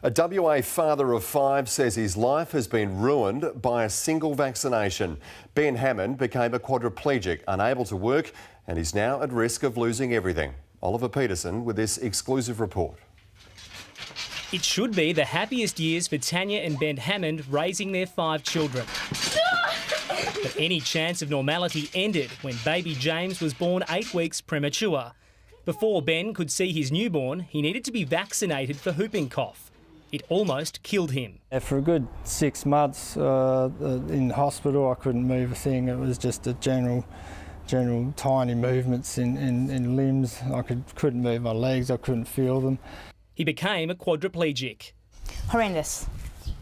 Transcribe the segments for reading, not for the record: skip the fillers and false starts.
A WA father of 5 says his life has been ruined by a single vaccination. Ben Hammond became a quadriplegic, unable to work, and is now at risk of losing everything. Oliver Peterson with this exclusive report. It should be the happiest years for Tanya and Ben Hammond raising their 5 children. But any chance of normality ended when baby James was born 8 weeks premature. Before Ben could see his newborn, he needed to be vaccinated for whooping cough. It almost killed him. For a good 6 months in hospital, I couldn't move a thing. It was just a general tiny movements in limbs. I couldn't move my legs, I couldn't feel them. He became a quadriplegic. Horrendous,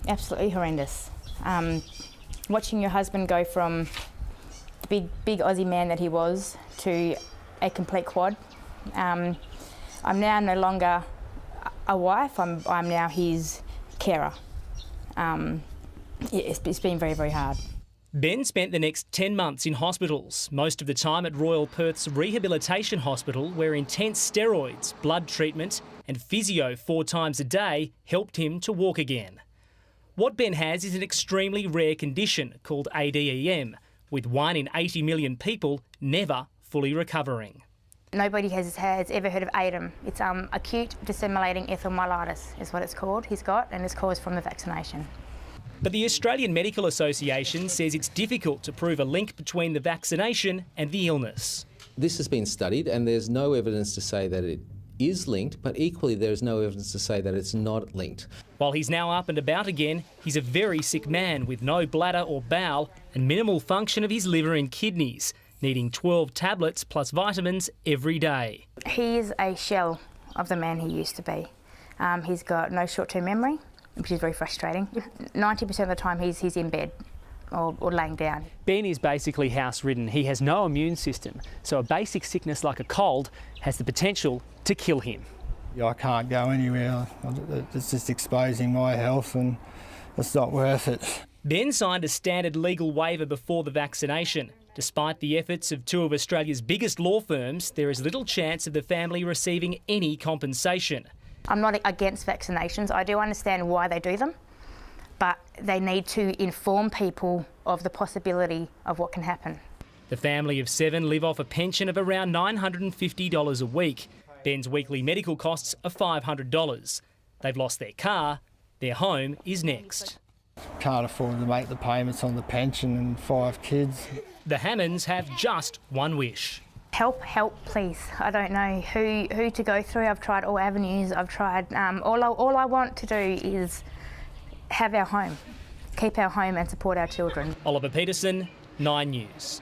absolutely horrendous. Watching your husband go from the big Aussie man that he was to a complete quad. I'm now no longer a wife, I'm now his carer. It's been very, very hard. Ben spent the next 10 months in hospitals, most of the time at Royal Perth's Rehabilitation Hospital, where intense steroids, blood treatment and physio 4 times a day helped him to walk again. What Ben has is an extremely rare condition called ADEM, with 1 in 80 million people never fully recovering. Nobody has ever heard of ADEM. It's acute disseminating encephalomyelitis is what it's called. He's got, and it's caused from the vaccination. But the Australian Medical Association says it's difficult to prove a link between the vaccination and the illness. This has been studied and there's no evidence to say that it is linked, but equally there's no evidence to say that it's not linked. While he's now up and about again, he's a very sick man with no bladder or bowel and minimal function of his liver and kidneys, needing 12 tablets plus vitamins every day. He is a shell of the man he used to be. He's got no short-term memory, which is very frustrating. 90% of the time he's in bed or laying down. Ben is basically house-ridden. He has no immune system, so a basic sickness like a cold has the potential to kill him. I can't go anywhere. It's just exposing my health and it's not worth it. Ben signed a standard legal waiver before the vaccination. Despite the efforts of 2 of Australia's biggest law firms, there is little chance of the family receiving any compensation. I'm not against vaccinations. I do understand why they do them, but they need to inform people of the possibility of what can happen. The family of 7 live off a pension of around $950 a week. Ben's weekly medical costs are $500. They've lost their car. Their home is next. Can't afford to make the payments on the pension and 5 kids. The Hammonds have just one wish. Help, please. I don't know who to go through. I've tried all avenues. I've tried. All I want to do is have our home, keep our home and support our children. Oliver Peterson, 9 News.